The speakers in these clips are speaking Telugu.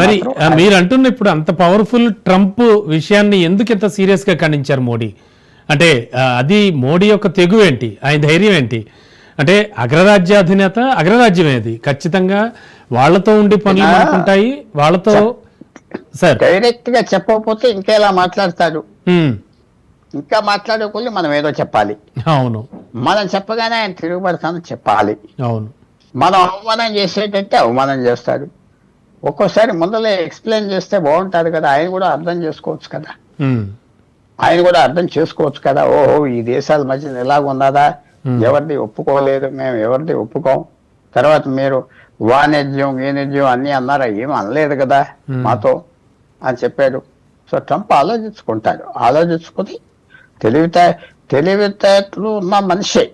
మరి మీరు అంటున్న ఇప్పుడు అంత పవర్ఫుల్ ట్రంప్ విషయాన్ని ఎందుకు ఇంత సీరియస్ గా ఖండించారు మోడీ? అంటే అది మోడీ యొక్క తెగు ఏంటి, ఆయన ధైర్యం ఏంటి? అంటే అగ్రరాజ్యాధినేత, అగ్రరాజ్యమే అది, ఖచ్చితంగా వాళ్ళతో ఉండి పనులు అనుకుంటాయి. వాళ్ళతో సార్ డైరెక్ట్ గా చెప్పకపోతే ఇంకేలా మాట్లాడతాడు. ఇంకా మాట్లాడేకొల్లి మనం ఏదో చెప్పాలి. అవును, మనం చెప్పగానే ఆయన తిరుగుబడతాను చెప్పాలి. అవును, మనం అవమానం చేసేటంటే అవమానం చేస్తాడు. ఒక్కోసారి ముందలే ఎక్స్ప్లెయిన్ చేస్తే బాగుంటుంది కదా, ఆయన కూడా అర్థం చేసుకోవచ్చు కదా. ఆయన కూడా అర్థం చేసుకోవచ్చు కదా. ఓహో, ఈ దేశాల మధ్య ఎలాగున్నదా, ఎవరిది ఒప్పుకోలేదు, మేము ఎవరిది ఒప్పుకోం. తర్వాత మీరు వాణిజ్యం గీనిజ్యం అన్నీ అన్నారా, ఏం అనలేదు కదా మాతో అని చెప్పాడు. సో ట్రంప్ ఆలోచించుకుంటాడు. ఆలోచించుకుని తెలివితేటలు ఉన్న మనిషి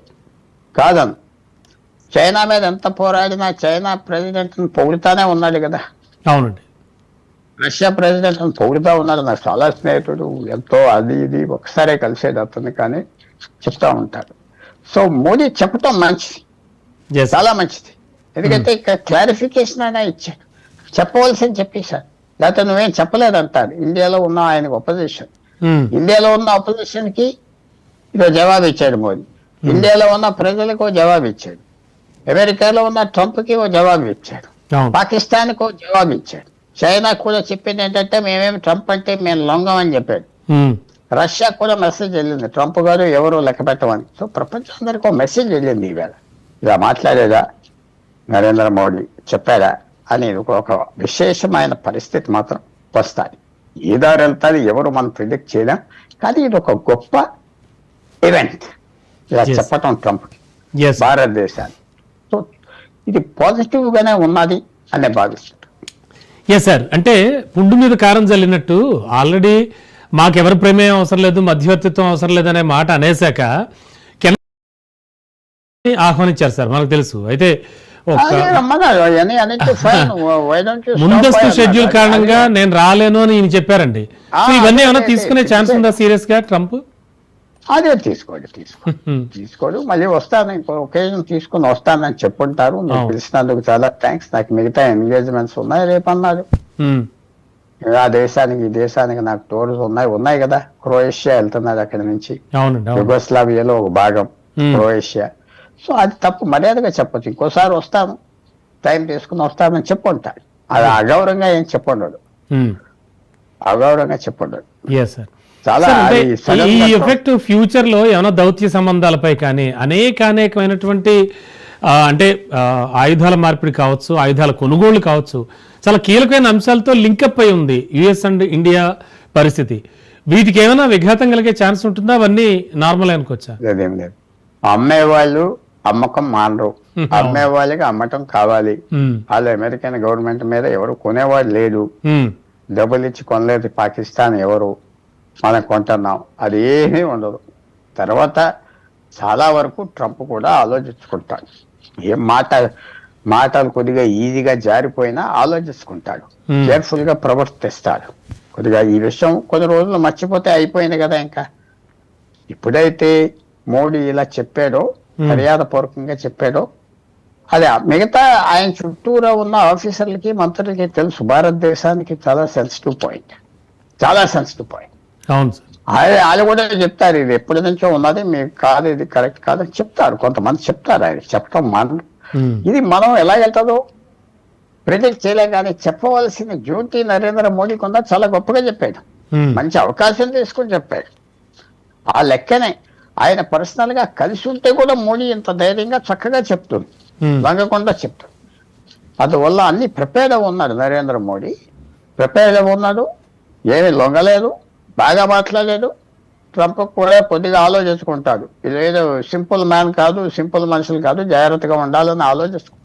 కాదను. చైనా మీద ఎంత పోరాడినా చైనా ప్రెసిడెంట్ని పొగుడుతానే ఉన్నాడు కదా. అవునండి, రష్యా ప్రెసిడెంట్ని పొగుడుతా ఉన్నాడు. నాకు చాలా స్నేహితుడు, ఎంతో అది ఇది ఒకసారే కలిసేది అతన్ని, కానీ చెప్తా ఉంటాడు. సో మోడీ చెప్పటం మంచిది, చాలా మంచిది. ఎందుకంటే ఇక్కడ క్లారిఫికేషన్ అయినా ఇచ్చాడు. చెప్పవలసింది చెప్పేశాడు. లేకపోతే నువ్వేం చెప్పలేదంటారు. ఇండియాలో ఉన్న ఆయనకు అపోజిషన్, ఇండియాలో ఉన్న అపోజిషన్ కి ఇదో జవాబు ఇచ్చాడు మోడీ. ఇండియాలో ఉన్న ప్రజలకు జవాబు ఇచ్చాడు. అమెరికాలో ఉన్న ట్రంప్ కి ఓ జవాబు ఇచ్చాడు. పాకిస్తాన్ కు జవాబు ఇచ్చాడు. చైనా కూడా చెప్పింది ఏంటంటే మేమేమి ట్రంప్ అంటే మేము లొంగం అని చెప్పాడు. రష్యా కూడా మెసేజ్ వెళ్ళింది, ట్రంప్ గారు ఎవరు లెక్క పెట్టమని. సో ప్రపంచం అందరికీ ఒక మెసేజ్ వెళ్ళింది. ఈవేళ ఇలా మాట్లాడేదా నరేంద్ర మోడీ, చెప్పారా అనేది ఒక విశేషమైన పరిస్థితి మాత్రం వస్తుంది. ఏ దారి వెళ్తుంది ఎవరు మనం ప్రిడిక్ట్ చేయలేం, కానీ ఇది ఒక గొప్ప ఈవెంట్ ఇలా చెప్పటం ట్రంప్కి భారతదేశాన్ని. సో ఇది పాజిటివ్ గానే ఉన్నది అనే భావిస్తుంది. ఎస్ సార్, అంటే పుండు మీద కారం చల్లినట్టు ఆల్రెడీ మాకెవరి ప్రమేయం అవసరం లేదు, మధ్యవర్తిత్వం అవసరం లేదనే మాట అనేశాక ఆహ్వానించారు సార్, మనకు తెలుసు. అయితే ముందస్తు షెడ్యూల్ కారణంగా నేను రాలేను అని ఈయన చెప్పారండి. ఇవన్నీ ఏమైనా తీసుకునే ఛాన్స్ ఉందా సీరియస్ గా ట్రంప్? అదే తీసుకోడు మళ్ళీ వస్తాను, ఇంకో ఒకేజన్ తీసుకుని వస్తానని చెప్పుంటారు. నువ్వు పిలిచినందుకు చాలా థ్యాంక్స్, నాకు మిగతా ఎంగేజ్మెంట్స్ ఉన్నాయి రేపు అన్నారు. ఆ దేశానికి ఈ దేశానికి నాకు టూర్స్ ఉన్నాయి కదా. క్రొయేషియా వెళ్తున్నారు అక్కడి నుంచి, యుగోస్లావియాలో ఒక భాగం క్రొయేషియా. సో అది తప్పు, మర్యాదగా చెప్పొచ్చు. ఇంకోసారి వస్తాను, టైం తీసుకుని వస్తానని చెప్పుంటాడు. అది అగౌరవంగా ఏం చెప్పండు, అగౌరవంగా చెప్పండు. చాలా ఈ ఎఫెక్ట్ ఫ్యూచర్ లో ఏమైనా దౌత్య సంబంధాలపై కానీ అనేకమైనటువంటి అంటే ఆయుధాల మార్పిడి కావచ్చు, ఆయుధాల కొనుగోళ్లు కావచ్చు, చాలా కీలకమైన అంశాలతో లింకప్ అయి ఉంది యుఎస్ అండ్ ఇండియా పరిస్థితి. వీటికి ఏమైనా విఘాతం కలిగే ఛాన్స్ ఉంటుందా? అవన్నీ నార్మల్ అనుకోవచ్చా? లేదేం లేదు. అమ్మేవాళ్ళు అమ్మకం మానరు, అమ్మే వాళ్ళకి అమ్మటం కావాలి. వాళ్ళు అమెరికన్ గవర్నమెంట్ మీద ఎవరు కొనేవాడు లేడు, డబ్బులు ఇచ్చి కొనలేదు పాకిస్తాన్ ఎవరు, మనం కొంటున్నాం, అది ఏమీ ఉండదు. తర్వాత చాలా వరకు ట్రంప్ కూడా ఆలోచించుకుంటాడు. ఏం మాటలు కొద్దిగా ఈజీగా జారిపోయినా ఆలోచించుకుంటాడు, కేర్ఫుల్ గా ప్రవర్తిస్తాడు. కొద్దిగా ఈ విషయం కొన్ని రోజులు మర్చిపోతే అయిపోయింది కదా. ఇంకా ఇప్పుడైతే మోడీ ఇలా చెప్పాడో, మర్యాదపూర్వకంగా చెప్పాడో, అదే మిగతా ఆయన చుట్టూరా ఉన్న ఆఫీసర్లకి మంత్రులకి తెలుసు భారతదేశానికి చాలా సెన్సిటివ్ పాయింట్, చాలా సెన్సిటివ్ పాయింట్. వాళ్ళు కూడా చెప్తారు ఇది ఎప్పటి నుంచో ఉన్నది, మీకు కాదు, ఇది కరెక్ట్ కాదని చెప్తారు. కొంతమంది చెప్తారు, ఆయన చెప్పడం మనం ఇది మనం ఎలా వెళ్తుందో ప్రిడిక్ట్ చేయలేం. కానీ చెప్పవలసిన డ్యూటీ నరేంద్ర మోడీకి ఉందా, చాలా గొప్పగా చెప్పాడు. మంచి అవకాశం తీసుకుని చెప్పాడు. ఆ లెక్కనే ఆయన పర్సనల్ గా కలిసి ఉంటే కూడా మోడీ ఇంత ధైర్యంగా చక్కగా చెప్తుంది, లొంగకుండా చెప్తుంది. అందువల్ల అన్ని ప్రిపేర్డ్ ఉన్నాడు నరేంద్ర మోడీ, ప్రిపేర్డ్ ఉన్నాడు, ఏమీ లొంగలేదు, బాగా మాట్లాడాడు. ట్రంప్ కూడా కొద్దిగా ఆలోచించుకుంటాడు, ఇదేదో సింపుల్ మ్యాన్ కాదు, సింపుల్ మనుషులు కాదు, జాగ్రత్తగా ఉండాలని ఆలోచిస్తున్నాడు.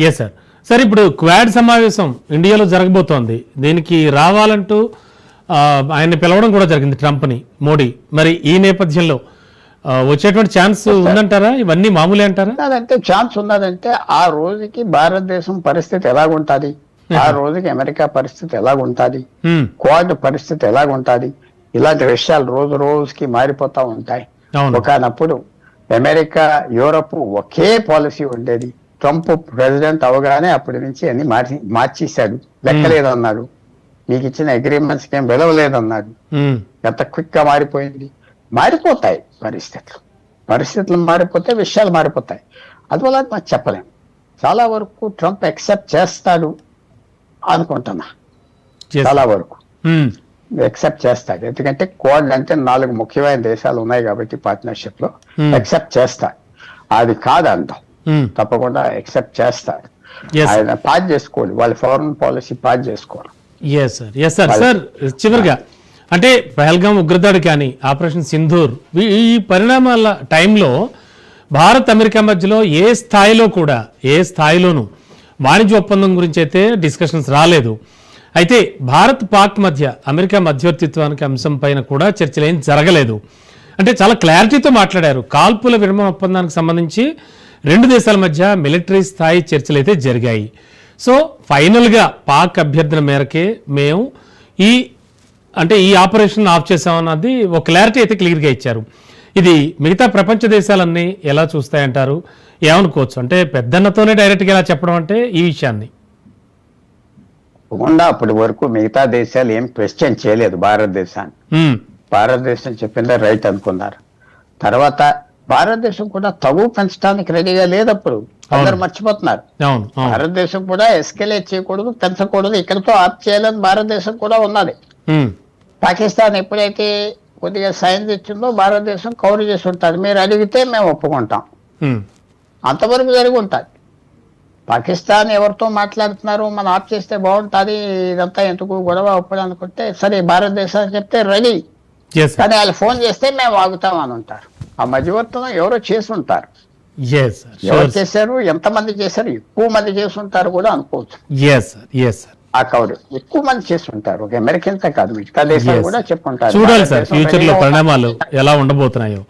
Yes sir. సార్, ఇప్పుడు క్వాడ్ సమావేశం ఇండియాలో జరగబోతోంది. దీనికి రావాలంటూ ఆయన్ని పిలవడం కూడా జరిగింది ట్రంప్ని మోడీ. మరి ఈ నేపథ్యంలో వచ్చేటువంటి ఛాన్స్ ఉందంటారా? ఇవన్నీ మామూలే అంటారా? అదంటే ఛాన్స్ ఉన్నదంటే ఆ రోజుకి భారతదేశం పరిస్థితి ఎలాగుంటుంది, ఆ రోజుకి అమెరికా పరిస్థితి ఎలాగుంటుంది, క్వాడ్ పరిస్థితి ఎలాగుంటుంది, ఇలాంటి విషయాలు రోజు రోజుకి మారిపోతా ఉంటాయి. ఒకనప్పుడు అమెరికా యూరప్ ఒకే పాలసీ ఉండేది, ట్రంప్ ప్రెసిడెంట్ అవగానే అప్పటి నుంచి అన్ని మార్చేశాడు. లెక్కలేదన్నాడు, మీకు ఇచ్చిన అగ్రిమెంట్స్కి ఏం విలువలేదన్నాడు. ఎంత క్విక్ గా మారిపోయింది. మారిపోతాయి పరిస్థితులు మారిపోతే విషయాలు మారిపోతాయి. అందువల్ల మనం చెప్పలేము. చాలా వరకు ట్రంప్ యాక్సెప్ట్ చేస్తాడు అనుకుంటున్నా. చాలా వరకు యాక్సెప్ట్ చేస్తాడు. ఎందుకంటే క్వాడ్ అంటే 4 ముఖ్యమైన దేశాలు ఉన్నాయి కాబట్టి పార్ట్నర్షిప్ లో యాక్సెప్ట్ చేస్తాడు. అది కాదంటాం, తప్పకుండా యాక్సెప్ట్ చేస్తారు. ఆయన పాస్ చేసుకోవాలి, వాళ్ళ ఫారెన్ పాలసీ పాస్ చేసుకోవాలి. సార్ చివరిగా అంటే పహల్గాం ఉగ్రదాడి కానీ ఆపరేషన్ సింధూర్ ఈ పరిణామాల టైంలో భారత్ అమెరికా మధ్యలో ఏ స్థాయిలోనూ వాణిజ్య ఒప్పందం గురించి అయితే డిస్కషన్స్ రాలేదు. అయితే భారత్ పాక్ మధ్య అమెరికా మధ్యవర్తిత్వానికి అంశం పైన కూడా చర్చలు ఏం జరగలేదు. అంటే చాలా క్లారిటీతో మాట్లాడారు. కాల్పుల విరమణ ఒప్పందానికి సంబంధించి 2 దేశాల మధ్య మిలిటరీ స్థాయి చర్చలు అయితే జరిగాయి. సో ఫైనల్గా పాక్ అభ్యర్థన మేరకే మేము ఈ ఆపరేషన్ ఆఫ్ చేసామన్నది ఒక క్లారిటీ అయితే క్లియర్గా ఇచ్చారు. ఇది మిగతా ప్రపంచ దేశాలన్నీ ఎలా చూస్తాయంటారు? ఏమనుకోవచ్చు? అంటే పెద్దన్నతోనే డైరెక్ట్గా ఎలా చెప్పడం అంటే ఈ విషయాన్ని అప్పటి వరకు మిగతా దేశాలు ఏం క్వశ్చన్ చేయలేదు భారతదేశాన్ని. భారతదేశం చెప్పిందే రైట్ అనుకున్నారు. తర్వాత భారతదేశం కూడా తగు పెంచడానికి రెడీగా లేదప్పుడు. అందరు మర్చిపోతున్నారు. భారతదేశం కూడా ఎస్కలేట్ చేయకూడదు, పెంచకూడదు, ఇక్కడితో ఆప్ చేయాలని భారతదేశం కూడా ఉన్నది. పాకిస్తాన్ ఎప్పుడైతే కొద్దిగా సైన్ తెచ్చిందో భారతదేశం కవర్ చేసి ఉంటుంది. మీరు అడిగితే మేము ఒప్పుకుంటాం, అంతవరకు జరిగి ఉంటుంది. పాకిస్తాన్ ఎవరితో మాట్లాడుతున్నారు, మనం ఆప్ చేస్తే బాగుంటుంది, ఇదంతా ఎందుకు గొడవ ఒప్పుడు అనుకుంటే సరే భారతదేశానికి చెప్తే రెడీ. కానీ వాళ్ళు ఫోన్ చేస్తే మేము ఆగుతాం అని ఉంటారు. ఆ మధ్యవర్తనం ఎవరో చేసి ఉంటారు. ఎవరు చేశారు, ఎంతమంది చేశారు, ఎక్కువ మంది చేసి ఉంటారు కూడా అనుకోవచ్చు. ఆ కవర్ ఎక్కువ మంది చేసి ఉంటారు. ఒక అమెరికన్సే కాదు, మిగతా దేశాలు కూడా చెప్పుకుంటారు. చూడాలి సార్ ఫ్యూచర్ లో పరిణామాలు ఎలా ఉండబోతున్నాయో.